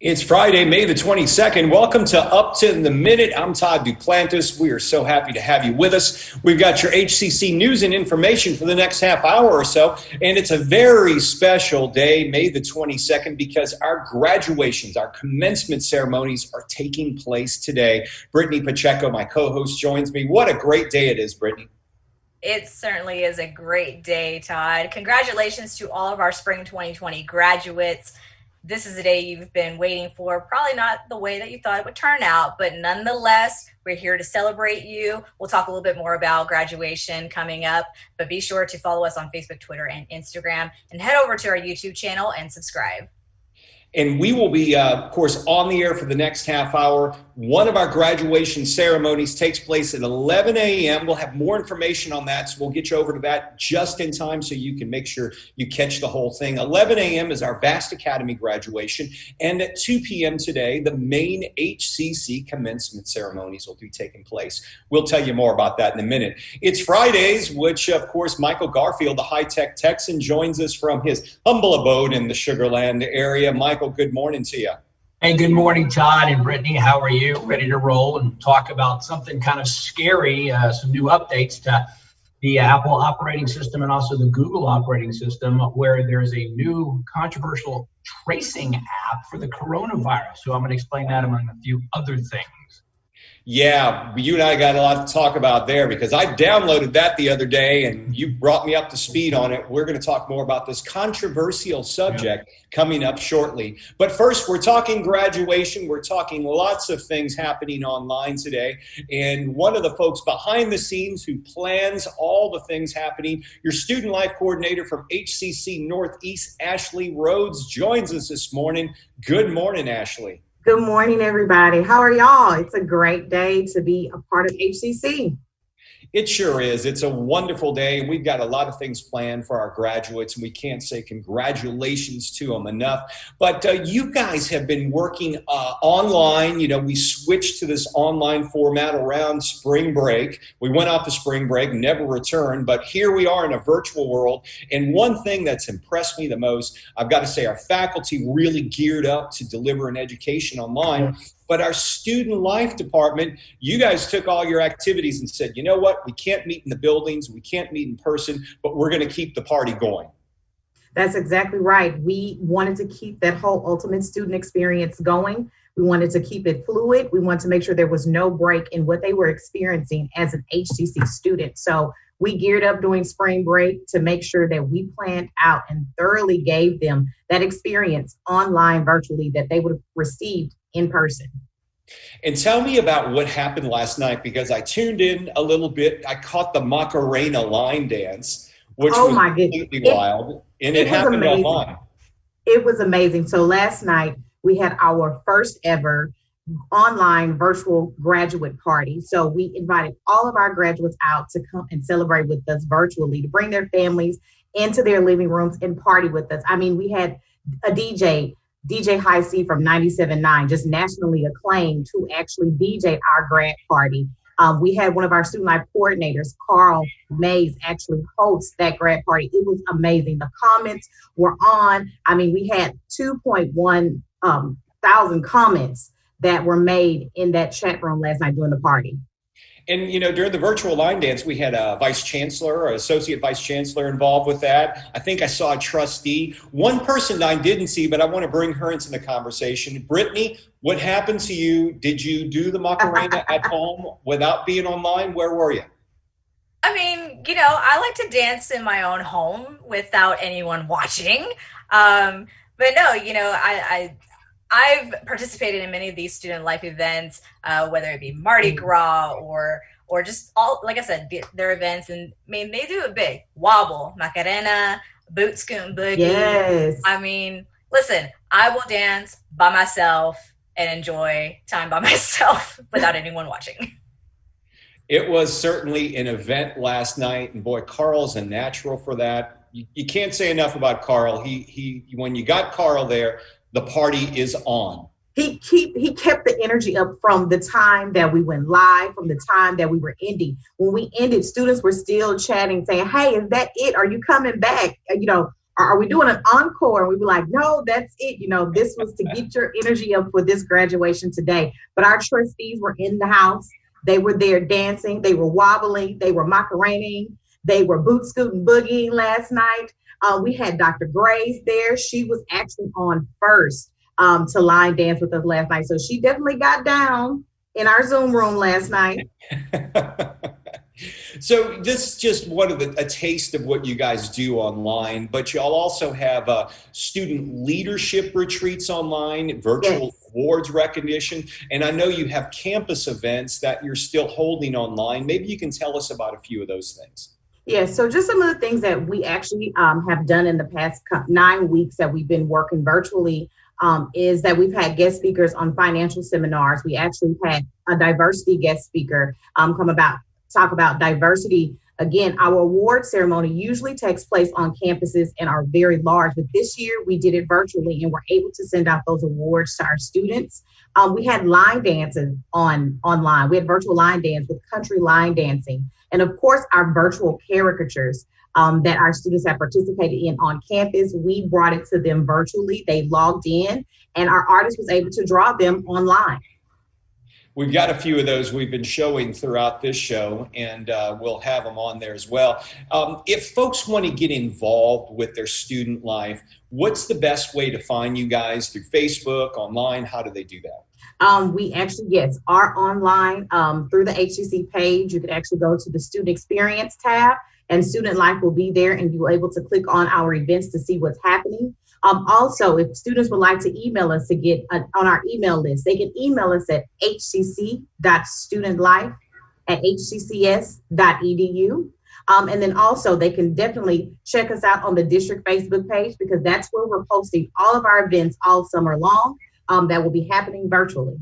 It's Friday, May the 22nd. Welcome to Up to the Minute. I'm Todd Duplantis. We are so happy to have you with us. We've got your HCC news and information for the next half hour or so. And it's a very special day, May the 22nd, because our graduations, our commencement ceremonies are taking place today. Britney Pacheco, my co-host, joins me. What a great day it is, Britney. It certainly is a great day, Todd. Congratulations to all of our spring 2020 graduates. This is a day you've been waiting for, probably not the way that you thought it would turn out, but nonetheless, we're here to celebrate you. We'll talk a little bit more about graduation coming up, but be sure to follow us on Facebook, Twitter, and Instagram, and head over to our YouTube channel and subscribe. And we will be, of course, on the air for the next half hour. One of our graduation ceremonies takes place at 11 a.m. We'll have more information on that, so we'll get you over to that just in time so you can make sure you catch the whole thing. 11 a.m. is our Vast Academy graduation, and at 2 p.m. today, the main HCC commencement ceremonies will be taking place. We'll tell you more about that in a minute. It's Fridays, which, of course, Michael Garfield, the high-tech Texan, joins us from his humble abode in the Sugar Land area. Michael, good morning to you. Hey, good morning, Todd and Brittany. How are you? Ready to roll and talk about something kind of scary, some new updates to the Apple operating system and also the Google operating system, where there's a new controversial tracing app for the coronavirus. So I'm going to explain that among a few other things. Yeah, you and I got a lot to talk about there because I downloaded that the other day and you brought me up to speed on it. We're going to talk more about this controversial subject coming up shortly. But first, we're talking graduation. We're talking lots of things happening online today. And one of the folks behind the scenes who plans all the things happening, your student life coordinator from HCC Northeast, Ashley Rhodes, joins us this morning. Good morning, Ashley. Good morning, everybody. How are y'all? It's a great day to be a part of HCC. It sure is. It's a wonderful day. We've got a lot of things planned for our graduates, and we can't say congratulations to them enough. But you guys have been working online. You know, we switched to this online format around spring break. We went off to spring break, never returned, but here we are in a virtual world. And one thing that's impressed me the most, I've got to say, our faculty really geared up to deliver an education online. But our student life department, you guys took all your activities and said, you know what, we can't meet in the buildings, we can't meet in person, but we're going to keep the party going. That's exactly right. We wanted to keep that whole ultimate student experience going. We wanted to keep it fluid. We wanted to make sure there was no break in what they were experiencing as an HCC student. So we geared up during spring break to make sure that we planned out and thoroughly gave them that experience online virtually that they would have received in person. And tell me about what happened last night, because I tuned in a little bit. I caught the Macarena line dance, which was completely wild, and it happened online. It was amazing. So last night we had our first ever online virtual graduate party. So we invited all of our graduates out to come and celebrate with us virtually, to bring their families into their living rooms and party with us. I mean, we had a DJ High C from 97.9, just nationally acclaimed, who actually DJ'd our grad party. We had one of our student life coordinators, Carl Mays, actually host that grad party. It was amazing. The comments were on. I mean, we had 2.1 thousand comments that were made in that chat room last night during the party. And, you know, during the virtual line dance, we had a vice chancellor, or associate vice chancellor involved with that. I think I saw a trustee. One person I didn't see, but I want to bring her into the conversation. Brittany, what happened to you? Did you do the Macarena at home without being online? Where were you? I mean, you know, I like to dance in my own home without anyone watching. But no, you know, I've participated in many of these student life events, whether it be Mardi Gras or just all, like I said, their events. And I mean, they do it big. Wobble, Macarena, boot scoot and boogie. Yes. I mean, listen, I will dance by myself and enjoy time by myself without anyone watching. It was certainly an event last night. And boy, Carl's a natural for that. You can't say enough about Carl. He when you got Carl there, the party is on. He kept the energy up from the time that we went live, from the time that we were ending. When we ended, students were still chatting, saying, "Hey, is that it? Are you coming back? You know, are we doing an encore? And we were like, no, that's it. This was to get your energy up for this graduation today. But our trustees were in the house. They were there dancing. They were wobbling. They were macarenaing. They were boot scooting boogieing last night. We had Dr. Grace there. She was actually on first to line dance with us last night. So she definitely got down in our Zoom room last night. So this is just a taste of what you guys do online, but y'all also have student leadership retreats online, virtual awards recognition, and I know you have campus events that you're still holding online. Maybe you can tell us about a few of those things. Yeah, so just some of the things that we actually have done in the past 9 weeks that we've been working virtually is that we've had guest speakers on financial seminars. We actually had a diversity guest speaker talk about diversity. Again, our award ceremony usually takes place on campuses and are very large, but this year we did it virtually and we're able to send out those awards to our students. We had line dances online. We had virtual line dance with country line dancing. And of course, our virtual caricatures that our students have participated in on campus, we brought it to them virtually. They logged in and our artist was able to draw them online. We've got a few of those we've been showing throughout this show, and we'll have them on there as well. If folks want to get involved with their student life, what's the best way to find you guys? Through Facebook, online? How do they do that? We actually, are online through the HCC page. You can actually go to the Student Experience tab, and Student Life will be there, and you're able to click on our events to see what's happening. Also, if students would like to email us to get on our email list, they can email us at hcc.studentlife@hccs.edu. And then also they can definitely check us out on the district Facebook page, because that's where we're posting all of our events all summer long that will be happening virtually.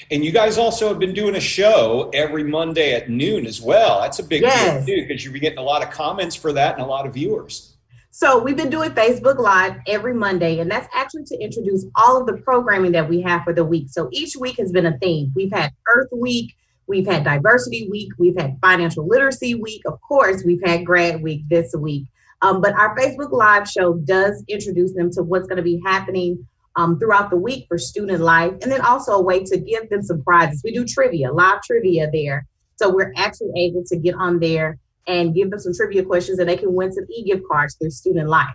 And you guys also have been doing a show every Monday at noon as well. That's a big deal too, because you'll be getting a lot of comments for that and a lot of viewers. So we've been doing Facebook Live every Monday, and that's actually to introduce all of the programming that we have for the week. So each week has been a theme. We've had Earth Week, we've had Diversity Week, we've had Financial Literacy Week. Of course, we've had Grad Week this week. But our Facebook Live show does introduce them to what's going to be happening throughout the week for student life, and then also a way to give them some prizes. We do trivia, live trivia there. So we're actually able to get on there and give them some trivia questions, and they can win some e-gift cards through Student Life.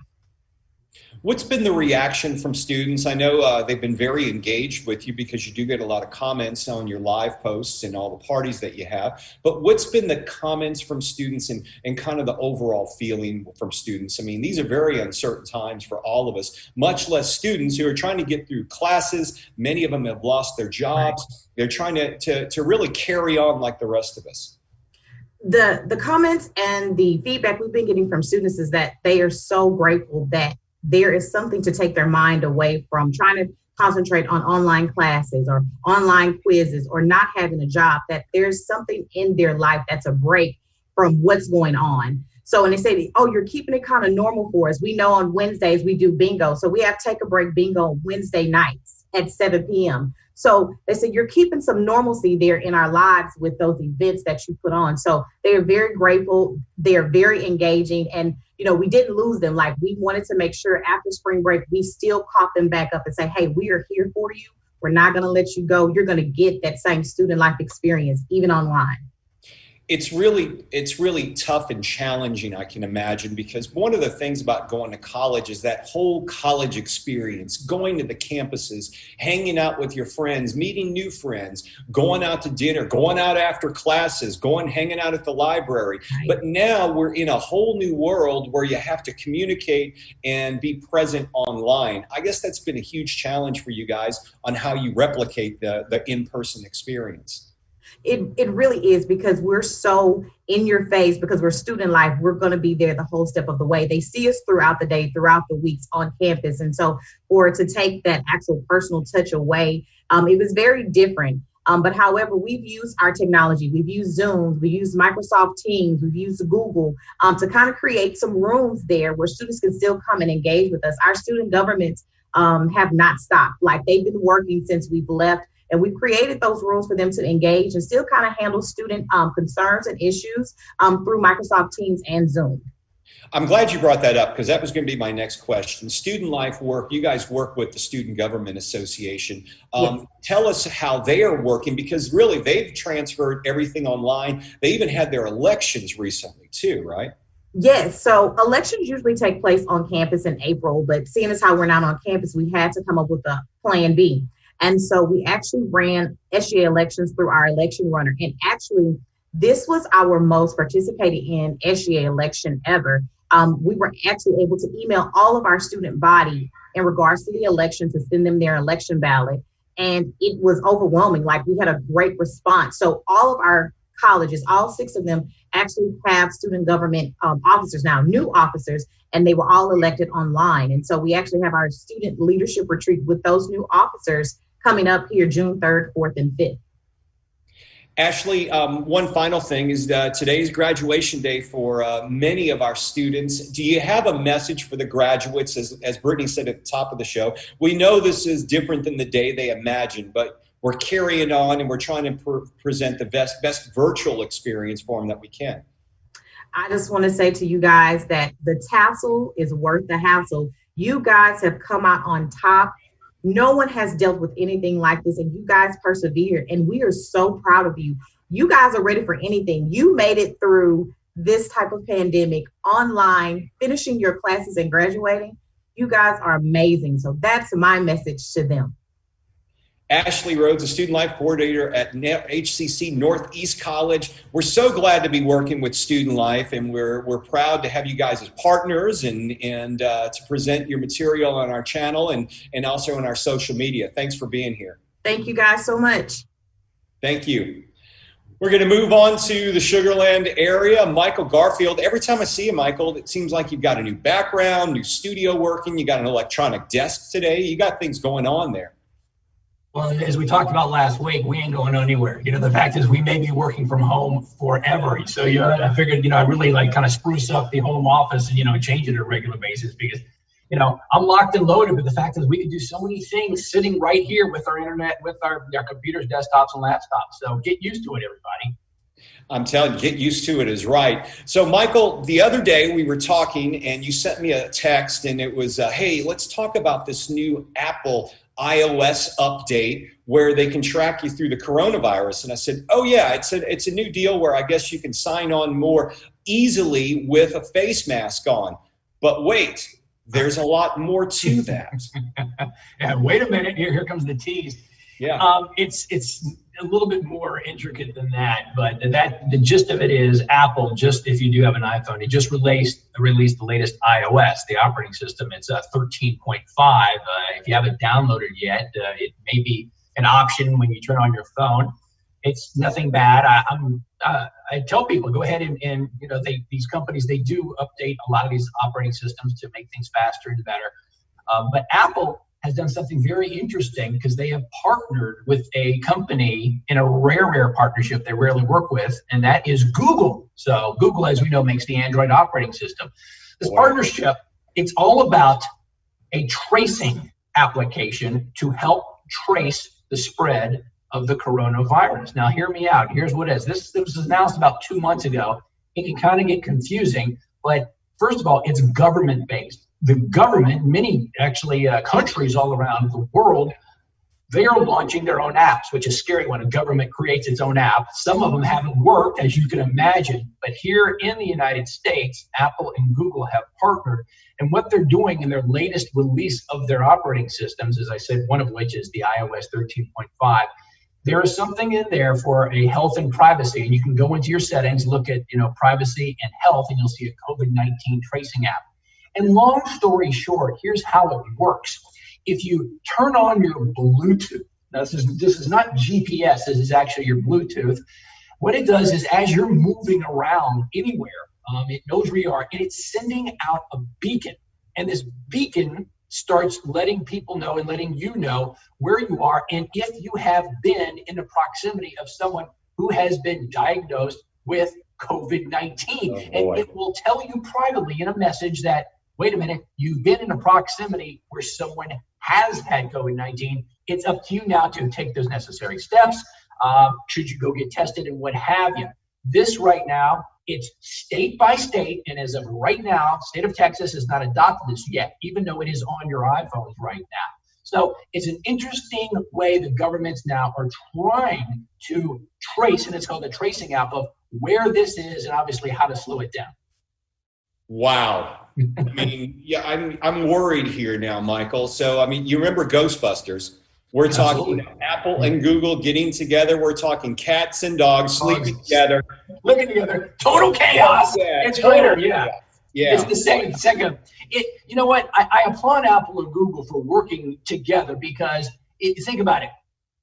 What's been the reaction from students? I know they've been very engaged with you because you do get a lot of comments on your live posts and all the parties that you have. But what's been the comments from students and kind of the overall feeling from students? I mean, these are very uncertain times for all of us, much less students who are trying to get through classes. Many of them have lost their jobs. Right. They're trying to really carry on like the rest of us. The comments and the feedback we've been getting from students is that they are so grateful that there is something to take their mind away from trying to concentrate on online classes or online quizzes or not having a job, that there's something in their life that's a break from what's going on. So when they say, oh, you're keeping it kind of normal for us. We know on Wednesdays we do bingo. So we have Take a Break bingo on Wednesday nights at 7 p.m. So they said you're keeping some normalcy there in our lives with those events that you put on. So they are very grateful. They are very engaging. And, we didn't lose them. Like, we wanted to make sure after spring break, we still caught them back up and say, hey, we are here for you. We're not going to let you go. You're going to get that same student life experience, even online. It's really tough and challenging, I can imagine, because one of the things about going to college is that whole college experience, going to the campuses, hanging out with your friends, meeting new friends, going out to dinner, going out after classes, hanging out at the library. Right. But now we're in a whole new world where you have to communicate and be present online. I guess that's been a huge challenge for you guys on how you replicate the in-person experience. It really is, because we're so in your face, because we're student life. We're going to be there the whole step of the way. They see us throughout the day, throughout the weeks on campus. And so for to take that actual personal touch away, it was very different. But however, we've used our technology. We've used Zoom, we've used Microsoft Teams, we've used Google to kind of create some rooms there where students can still come and engage with us. Our student governments have not stopped. Like, they've been working since we've left. And we've created those rooms for them to engage and still kind of handle student concerns and issues through Microsoft Teams and Zoom. I'm glad you brought that up because that was going to be my next question. Student life work, you guys work with the Student Government Association. Yes. Tell us how they are working because really they've transferred everything online. They even had their elections recently too, right? Yes, so elections usually take place on campus in April, but seeing as how we're not on campus, we had to come up with a plan B. And so we actually ran SGA elections through our election runner. And actually, this was our most participated in SGA election ever. We were actually able to email all of our student body in regards to the election to send them their election ballot. And it was overwhelming. Like, we had a great response. So all of our colleges, all 6 of them, actually have student government officers now, new officers, and they were all elected online. And so we actually have our student leadership retreat with those new officers coming up here June 3rd, 4th, and 5th. Ashley, one final thing is today's graduation day for many of our students. Do you have a message for the graduates? As Brittany said at the top of the show, we know this is different than the day they imagined, but we're carrying on and we're trying to present the best virtual experience for them that we can. I just want to say to you guys that the tassel is worth the hassle. You guys have come out on top. No one has dealt with anything like this, and you guys persevered, and we are so proud of you. You guys are ready for anything. You made it through this type of pandemic online, finishing your classes and graduating. You guys are amazing. So that's my message to them. Ashley Rhodes, a student life coordinator at HCC Northeast College. We're so glad to be working with Student Life, and we're proud to have you guys as partners and to present your material on our channel and also on our social media. Thanks for being here. Thank you guys so much. Thank you. We're going to move on to the Sugar Land area. Michael Garfield. Every time I see you, Michael, it seems like you've got a new background, new studio working. You got an electronic desk today. You got things going on there. Well, as we talked about last week, we ain't going anywhere. The fact is we may be working from home forever. So, I figured, I really kind of spruce up the home office and, change it on a regular basis because, I'm locked and loaded. But the fact is we can do so many things sitting right here with our internet, with our computers, desktops, and laptops. So get used to it, everybody. I'm telling you, get used to it is right. So, Michael, the other day we were talking and you sent me a text and it was, hey, let's talk about this new Apple iOS update where they can track you through the coronavirus. And I said, oh yeah, it's a new deal where I guess you can sign on more easily with a face mask on. But wait, there's a lot more to that. Yeah, wait a minute, here comes the tease. Yeah. It's a little bit more intricate than that, but the gist of it is Apple, just if you do have an iPhone, it just released the latest iOS, the operating system. It's 13.5. If you haven't downloaded yet, it may be an option when you turn on your phone. It's nothing bad. I tell people, go ahead and these companies, they do update a lot of these operating systems to make things faster and better. But Apple has done something very interesting because they have partnered with a company in a rare partnership they rarely work with, and that is Google. So Google, as we know, makes the Android operating system. This partnership, it's all about a tracing application to help trace the spread of the coronavirus. Now, hear me out. Here's what it is. This was announced about 2 months ago. It can kind of get confusing, but first of all, it's government-based. The government, many actually countries all around the world, they are launching their own apps, which is scary when a government creates its own app. Some of them haven't worked, as you can imagine. But here in the United States, Apple and Google have partnered. And what they're doing in their latest release of their operating systems, as I said, one of which is the iOS 13.5, there is something in there for a health and privacy. And you can go into your settings, look at privacy and health, and you'll see a COVID-19 tracing app. And long story short, here's how it works. If you turn on your Bluetooth, now this is not GPS, this is actually your Bluetooth. What it does is as you're moving around anywhere, it knows where you are, and it's sending out a beacon. And this beacon starts letting people know and letting you know where you are and if you have been in the proximity of someone who has been diagnosed with COVID-19. And it will tell you privately in a message that, wait a minute, you've been in a proximity where someone has had COVID-19. It's up to you now to take those necessary steps. Should you go get tested and what have you? This right now it's state by state, and as of right now, state of Texas has not adopted this yet, even though it is on your iPhones right now. So it's an interesting way the governments now are trying to trace, and it's called the tracing app, of where this is and obviously how to slow it down. Wow. I mean, yeah, I'm worried here now, Michael. So, I mean, you remember Ghostbusters? We're talking Apple and Google getting together. We're talking cats and dogs sleeping together. Living together. Total chaos. Yeah, it's later. Yeah. Yeah. It's the same. Second, you know what? I applaud Apple and Google for working together because think about it.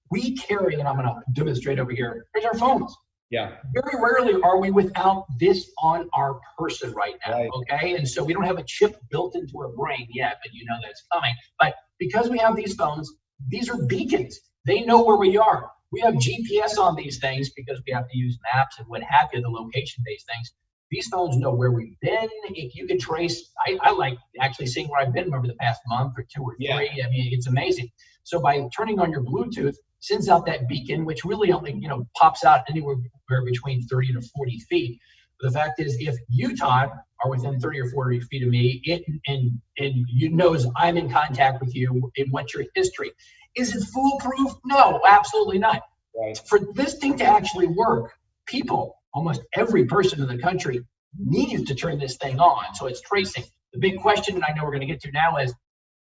We carry, and I'm going to demonstrate over here, here's our phones. Yeah. Very rarely are we without this on our person right now, right. Okay? And so we don't have a chip built into our brain yet, but you know that's coming. But because we have these phones, these are beacons. They know where we are. We have GPS on these things because we have to use maps and what have you, the location-based things. These phones know where we've been. If you can trace, I like actually seeing where I've been over the past month or 2 or 3. I mean, it's amazing. So by turning on your Bluetooth, sends out that beacon, which really only, pops out anywhere between 30 to 40 feet. But the fact is, if you, Todd, are within 30 or 40 feet of me, and you knows I'm in contact with you, and what's your history. Is it foolproof? No, absolutely not. Right. For this thing to actually work, people, almost every person in the country, needs to turn this thing on. So it's tracing. The big question, and I know we're going to get to now, is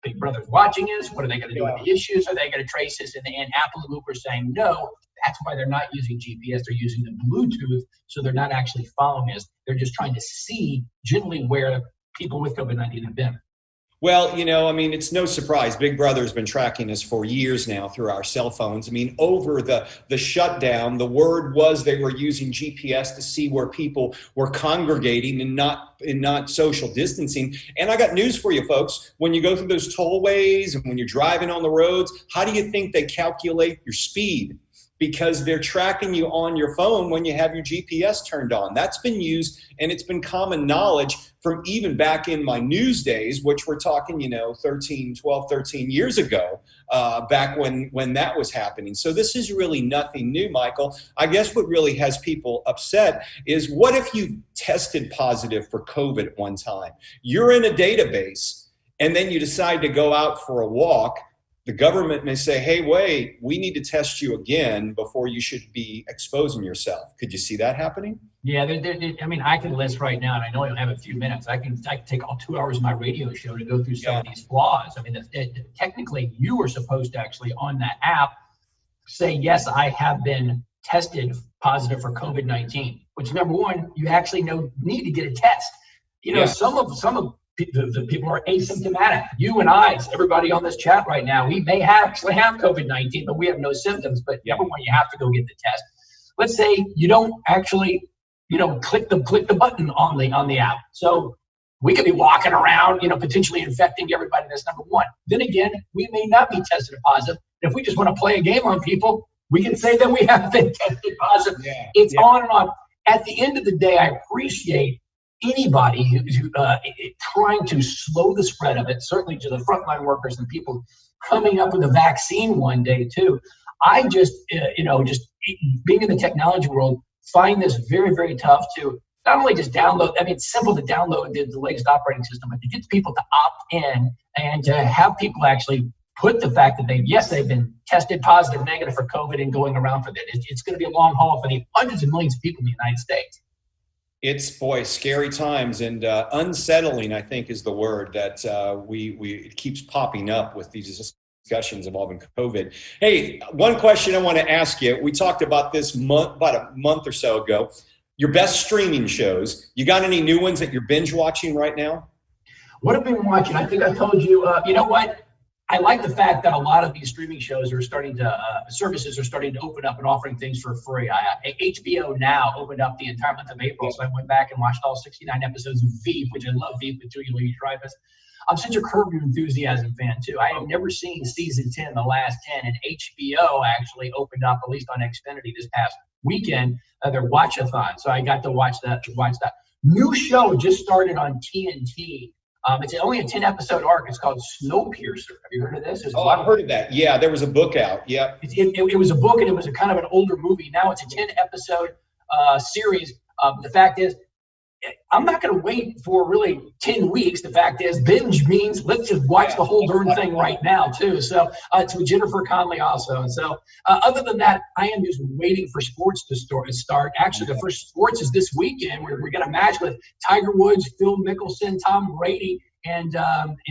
Big Brother's watching us. What are they going to do with the issues? Are they going to trace this? And Apple and Google are saying no. That's why they're not using GPS. They're using the Bluetooth, so they're not actually following us. They're just trying to see generally where people with COVID-19 have been. Well, I mean, it's no surprise. Big Brother has been tracking us for years now through our cell phones. I mean, over the shutdown, the word was they were using GPS to see where people were congregating and not social distancing. And I got news for you, folks. When you go through those tollways and when you're driving on the roads, how do you think they calculate your speed? Because they're tracking you on your phone when you have your GPS turned on. That's been used, and it's been common knowledge from even back in my news days, which we're talking, 12, 13 years ago, back when that was happening. So this is really nothing new, Michael. I guess what really has people upset is, what if you tested positive for COVID at one time? You're in a database, and then you decide to go out for a walk. The government may say, hey, wait, we need to test you again before you should be exposing yourself. Could you see that happening? Yeah, I mean, I can list right now, and I know I don't have a few minutes. I can take all 2 hours of my radio show to go through some of these flaws. I mean, technically, you are supposed to actually, on that app, say, yes, I have been tested positive for COVID-19, which, number one, you actually need to get a test. Some of the people are asymptomatic. You and I, everybody on this chat right now, we may actually have COVID-19, but we have no symptoms. But number one, you have to go get the test. Let's say you don't actually, click the button on the app. So we could be walking around, potentially infecting everybody. That's number one. Then again, we may not be tested positive. If we just want to play a game on people, we can say that we have been tested positive. It's on and on. At the end of the day, I appreciate anybody who's trying to slow the spread of it, certainly to the frontline workers and people coming up with a vaccine one day too. I just, just being in the technology world, find this very, very tough to not only just download. I mean, it's simple to download the latest operating system, but to get people to opt in and to have people actually put the fact that they've been tested positive, negative for COVID and going around for that. It's going to be a long haul for the hundreds of millions of people in the United States. It's, scary times, and unsettling, I think, is the word that it keeps popping up with these discussions involving COVID. Hey, one question I want to ask you. We talked about this about a month or so ago. Your best streaming shows. You got any new ones that you're binge watching right now? What I've been watching, I think I told you, you know what? I like the fact that a lot of these streaming shows are starting to, services are starting to open up and offering things for free. HBO Now opened up the entire month of April, so I went back and watched all 69 episodes of Veep, which I love Veep with Julia Louis-Dreyfus. I'm such a Curb Your Enthusiasm fan, too. I have never seen season 10, the last 10, and HBO actually opened up, at least on Xfinity this past weekend, their watch-a-thon, so I got to watch that. New show just started on TNT. It's only a 10-episode arc. It's called Snowpiercer. Have you heard of this? I've heard of that. Yeah, there was a book out. Yeah. It was a book, and it was a kind of an older movie. Now it's a 10-episode series. The fact is, I'm not going to wait for really 10 weeks. The fact is, binge means let's just watch the whole darn thing right now, too. So to Jennifer Conley also. And so other than that, I am just waiting for sports to start. Actually, the first sports is this weekend. We're going to match with Tiger Woods, Phil Mickelson, Tom Brady, and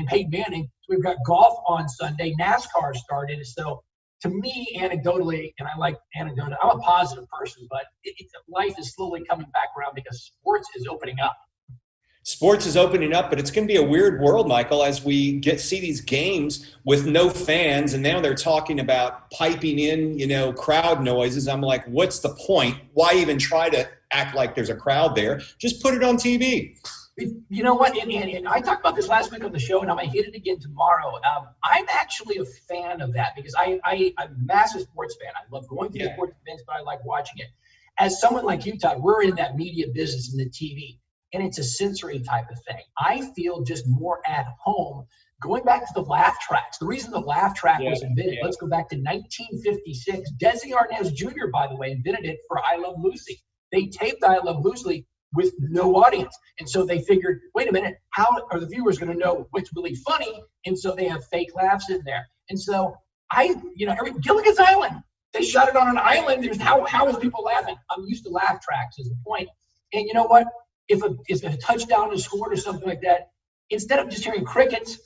Peyton Manning. So we've got golf on Sunday. NASCAR started. So to me, anecdotally, and I like anecdotal, I'm a positive person, but life is slowly coming back around because sports is opening up. Sports is opening up, but it's going to be a weird world, Michael, as we see these games with no fans, and now they're talking about piping in, crowd noises. I'm like, what's the point? Why even try to act like there's a crowd there? Just put it on TV. You know what? And I talked about this last week on the show, and I'm going to hit it again tomorrow. I'm actually a fan of that because I'm a massive sports fan. I love going to the sports events, but I like watching it. As someone like you, Todd, we're in that media business in the TV, and it's a sensory type of thing. I feel just more at home. Going back to the laugh tracks, the reason the laugh track was invented, let's go back to 1956. Desi Arnaz Jr., by the way, invented it for I Love Lucy. They taped I Love Lucy with no audience. And so they figured, wait a minute, how are the viewers going to know what's really funny? And so they have fake laughs in there. And so Gilligan's Island, they shot it on an island. There's how is people laughing? I'm used to laugh tracks is the point. And you know what? If a touchdown is scored or something like that, instead of just hearing crickets,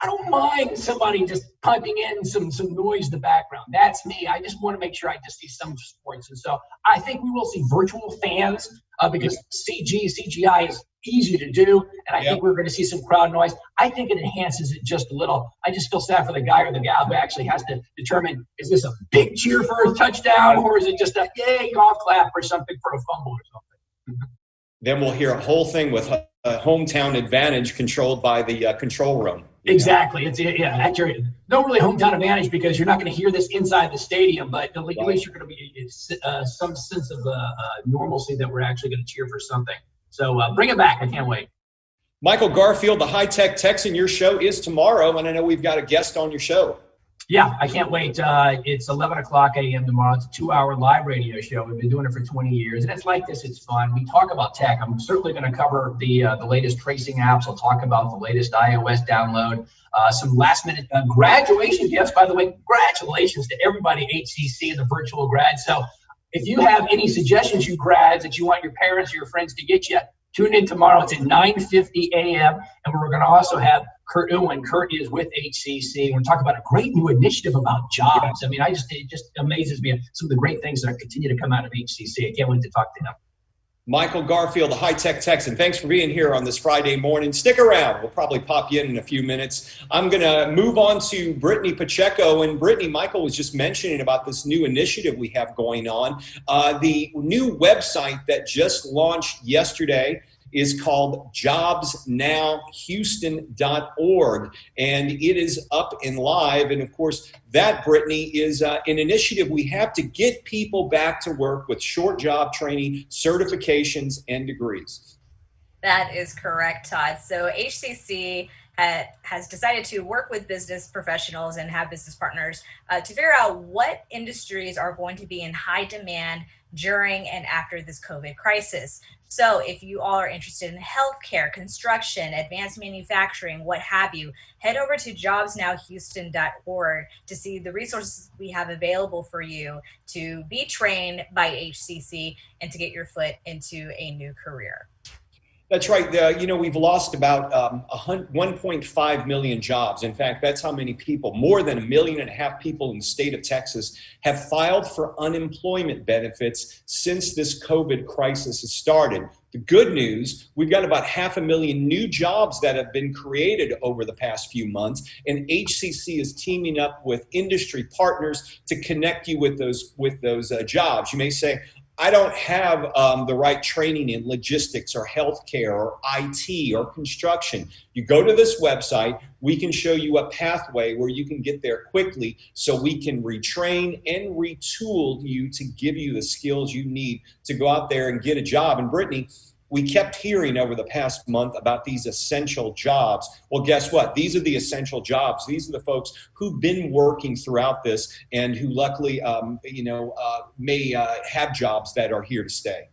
I don't mind somebody just piping in some noise in the background. That's me. I just want to make sure I just see some sports. And so I think we will see virtual fans because CGI is easy to do. And I think we're going to see some crowd noise. I think it enhances it just a little. I just feel sad for the guy or the gal who actually has to determine, is this a big cheer for a touchdown or is it just a yay golf clap or something for a fumble or something? Then we'll hear a whole thing with a hometown advantage controlled by the control room. Exactly. It's accurate. No really hometown advantage because you're not going to hear this inside the stadium, but at least you're going to be some sense of normalcy that we're actually going to cheer for something. So bring it back. I can't wait. Michael Garfield, the High Tech Texan, your show is tomorrow, and I know we've got a guest on your show. Yeah, I can't wait. It's 11 o'clock a.m. tomorrow. It's a 2-hour live radio show. We've been doing it for 20 years, and it's like this. It's fun. We talk about tech. I'm certainly going to cover the latest tracing apps. I'll talk about the latest iOS download, some last-minute graduation gifts. By the way, congratulations to everybody at HCC and the virtual grad. So if you have any suggestions, you grads, that you want your parents or your friends to get you, tune in tomorrow. It's at 9:50 a.m., and we're going to also have Kurt Owen. Kurt is with HCC. We're talking about a great new initiative about jobs. I mean, it just amazes me some of the great things that continue to come out of HCC. I can't wait to talk to him. Michael Garfield, the High Tech Texan, thanks for being here on this Friday morning. Stick around. We'll probably pop you in a few minutes. I'm going to move on to Britney Pacheco. And Britney, Michael was just mentioning about this new initiative we have going on. The new website that just launched yesterday is called JobsNowHouston.org, and it is up and live. And of course, that, Brittany, is an initiative we have to get people back to work with short job training, certifications, and degrees. That is correct, Todd. So HCC has decided to work with business professionals and have business partners to figure out what industries are going to be in high demand during and after this COVID crisis. So if you all are interested in healthcare, construction, advanced manufacturing, what have you, head over to JobsNowHouston.org to see the resources we have available for you to be trained by HCC and to get your foot into a new career. That's right. We've lost about 1.5 million jobs. In fact, that's how many people, more than 1.5 million people in the state of Texas, have filed for unemployment benefits since this COVID crisis has started. The good news, we've got about 500,000 new jobs that have been created over the past few months, and HCC is teaming up with industry partners to connect you with those jobs. You may say, I don't have the right training in logistics or healthcare or IT or construction. You go to this website, we can show you a pathway where you can get there quickly so we can retrain and retool you to give you the skills you need to go out there and get a job. And Brittany, we kept hearing over the past month about these essential jobs. Well, guess what? These are the essential jobs. These are the folks who've been working throughout this and who luckily, may have jobs that are here to stay.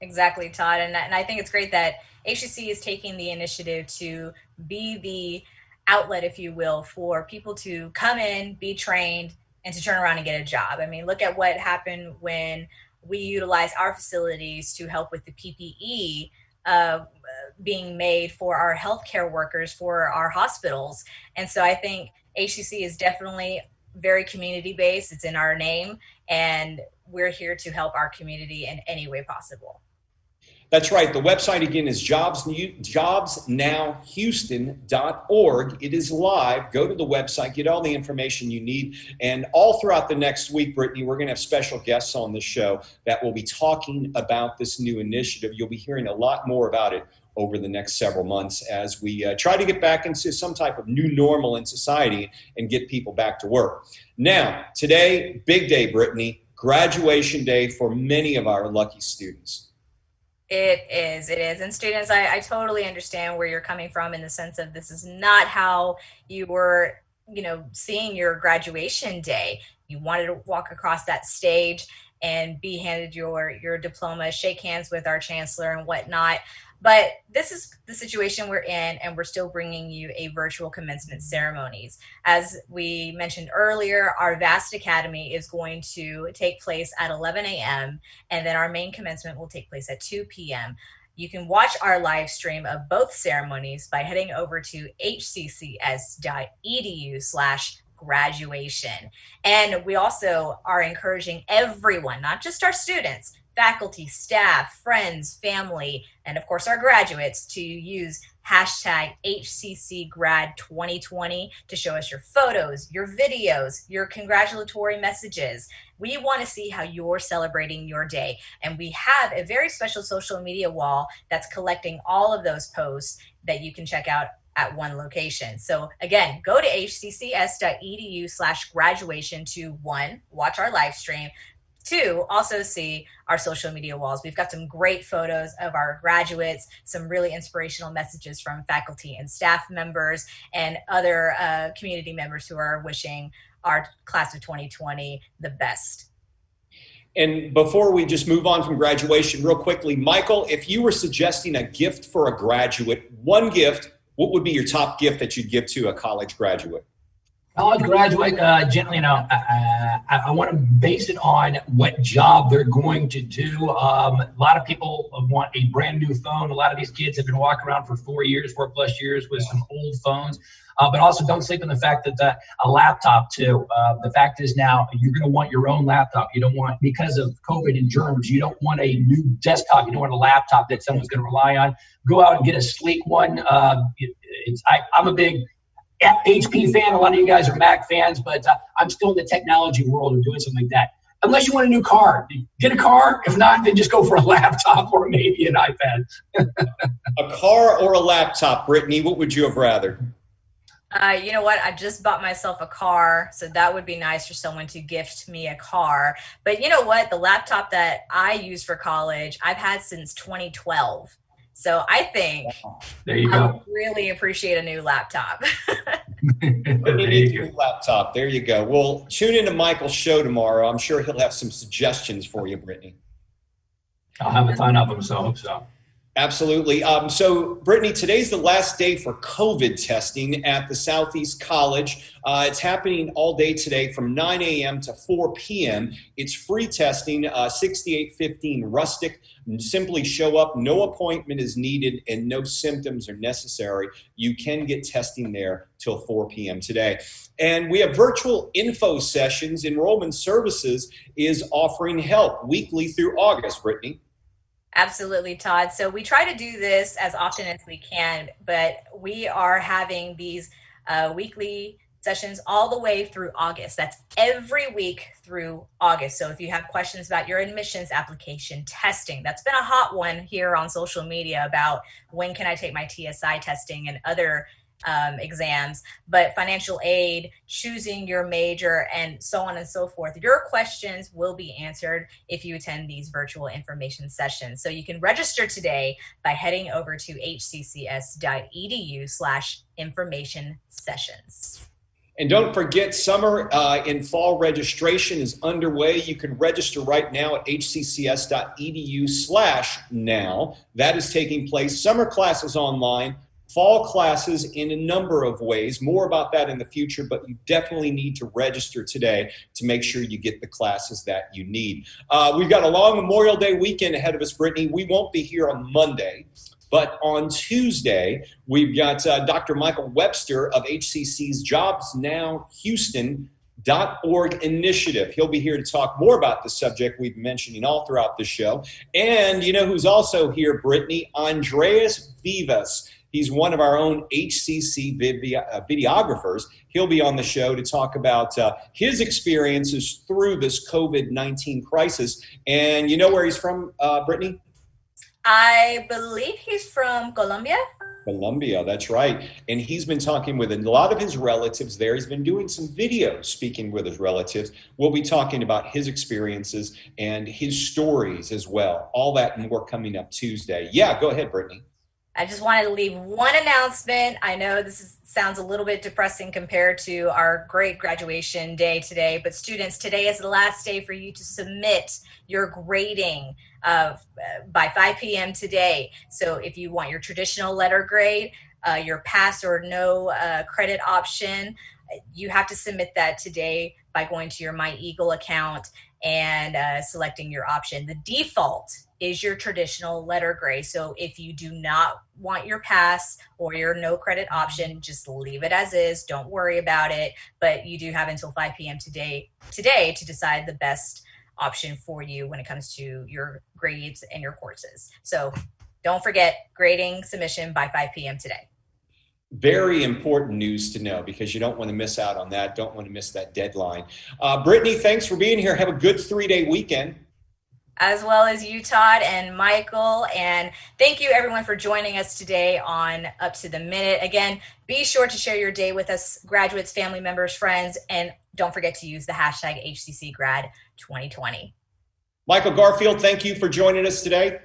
Exactly, Todd. And I think it's great that HCC is taking the initiative to be the outlet, if you will, for people to come in, be trained, and to turn around and get a job. I mean, look at what happened when we utilize our facilities to help with the PPE being made for our healthcare workers, for our hospitals. And so I think HCC is definitely very community based. It's in our name, and we're here to help our community in any way possible. That's right. The website again is JobsNowHouston.org. It is live. Go to the website, get all the information you need. And all throughout the next week, Britney, we're going to have special guests on the show that will be talking about this new initiative. You'll be hearing a lot more about it over the next several months as we try to get back into some type of new normal in society and get people back to work. Now, today, big day, Britney, graduation day for many of our lucky students. It is. And students, I totally understand where you're coming from in the sense of this is not how you were, seeing your graduation day. You wanted to walk across that stage and be handed your diploma, shake hands with our chancellor and whatnot. But this is the situation we're in, and we're still bringing you a virtual commencement ceremonies. As we mentioned earlier, our Vast Academy is going to take place at 11 a.m., and then our main commencement will take place at 2 p.m. You can watch our live stream of both ceremonies by heading over to hccs.edu/graduation. And we also are encouraging everyone, not just our students, faculty, staff, friends, family, and of course our graduates to use hashtag HCCgrad2020 to show us your photos, your videos, your congratulatory messages. We want to see how you're celebrating your day. And we have a very special social media wall that's collecting all of those posts that you can check out at one location. So again, go to hccs.edu/graduation to 1, watch our live stream, 2, also see our social media walls. We've got some great photos of our graduates, some really inspirational messages from faculty and staff members and other community members who are wishing our class of 2020 the best. And before we just move on from graduation, real quickly, Michael, if you were suggesting a gift for a graduate, one gift, what would be your top gift that you'd give to a college graduate? College graduate, generally, I want to base it on what job they're going to do. A lot of people want a brand new phone. A lot of these kids have been walking around for 4 plus years with some old phones. But also don't sleep on the fact that a laptop too. The fact is now you're going to want your own laptop. You don't want, because of COVID and germs, you don't want a new desktop. You don't want a laptop that someone's going to rely on. Go out and get a sleek one. I'm a big HP fan. A lot of you guys are Mac fans, but I'm still in the technology world of doing something like that. Unless you want a new car, get a car. If not, then just go for a laptop or maybe an iPad. A car or a laptop, Brittany? What would you have rather? You know what? I just bought myself a car, so that would be nice for someone to gift me a car. But you know what? The laptop that I use for college, I've had since 2012. So I think I would really appreciate a new laptop. New laptop. There you go. Well, tune into Michael's show tomorrow. I'm sure he'll have some suggestions for you, Brittany. I'll have a ton of them, so I hope so. Absolutely. So, Brittany, today's the last day for COVID testing at the Southeast College. It's happening all day today from 9 a.m. to 4 p.m. It's free testing, 6815 Rustic. Simply show up. No appointment is needed and no symptoms are necessary. You can get testing there till 4 p.m. today. And we have virtual info sessions. Enrollment Services is offering help weekly through August, Brittany. Absolutely, Todd. So we try to do this as often as we can, but we are having these weekly sessions all the way through August. That's every week through August. So if you have questions about your admissions application, testing, that's been a hot one here on social media about when can I take my TSI testing and other exams, but financial aid, choosing your major, and so on and so forth. Your questions will be answered if you attend these virtual information sessions. So you can register today by heading over to hccs.edu/information sessions. And don't forget, summer and fall registration is underway. You can register right now at hccs.edu/now. That is taking place. Summer classes online, fall classes in a number of ways. More about that in the future, but you definitely need to register today to make sure you get the classes that you need. We've got a long Memorial Day weekend ahead of us, Brittany. We won't be here on Monday. But on Tuesday, we've got Dr. Michael Webster of HCC's JobsNowHouston.org initiative. He'll be here to talk more about the subject we've been mentioning all throughout the show. And you know who's also here, Brittany? Andreas Vivas. He's one of our own HCC videographers. He'll be on the show to talk about his experiences through this COVID-19 crisis. And you know where he's from, Brittany? I believe he's from Colombia. Colombia, that's right. And he's been talking with a lot of his relatives there. He's been doing some videos speaking with his relatives. We'll be talking about his experiences and his stories as well. All that and more coming up Tuesday. Yeah, go ahead, Brittany. I just wanted to leave one announcement. I know sounds a little bit depressing compared to our great graduation day today, but students, today is the last day for you to submit your grading by 5 p.m. today. So if you want your traditional letter grade, your pass or no credit option, you have to submit that today by going to your My Eagle account and selecting your option. The default is your traditional letter grade. So if you do not want your pass or your no credit option, just leave it as is. Don't worry about it. But you do have until 5 p.m. today to decide the best option for you when it comes to your grades and your courses. So don't forget, grading submission by 5 p.m. today. Very important news to know because you don't want to miss out on that. Don't want to miss that deadline. Brittany, thanks for being here. Have a good 3-day weekend. As well as you, Todd and Michael. And thank you, everyone, for joining us today on Up to the Minute. Again, be sure to share your day with us, graduates, family members, friends, and don't forget to use the hashtag HCCgrad2020. Michael Garfield, thank you for joining us today.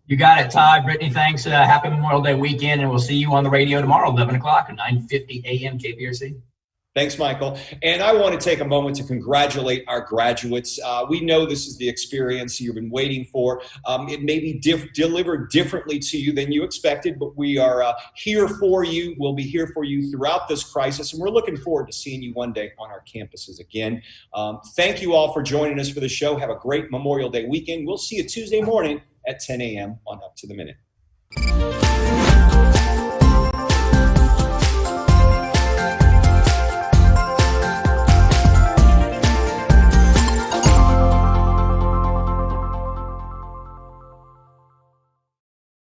You got it, Todd. Brittany, thanks. Happy Memorial Day weekend, and we'll see you on the radio tomorrow, 11 o'clock at 9:50 a.m. KPRC. Thanks, Michael. And I want to take a moment to congratulate our graduates. We know this is the experience you've been waiting for. It may be delivered differently to you than you expected, but we are here for you. We'll be here for you throughout this crisis, and we're looking forward to seeing you one day on our campuses again. Thank you all for joining us for the show. Have a great Memorial Day weekend. We'll see you Tuesday morning at 10 a.m. on Up to the Minute.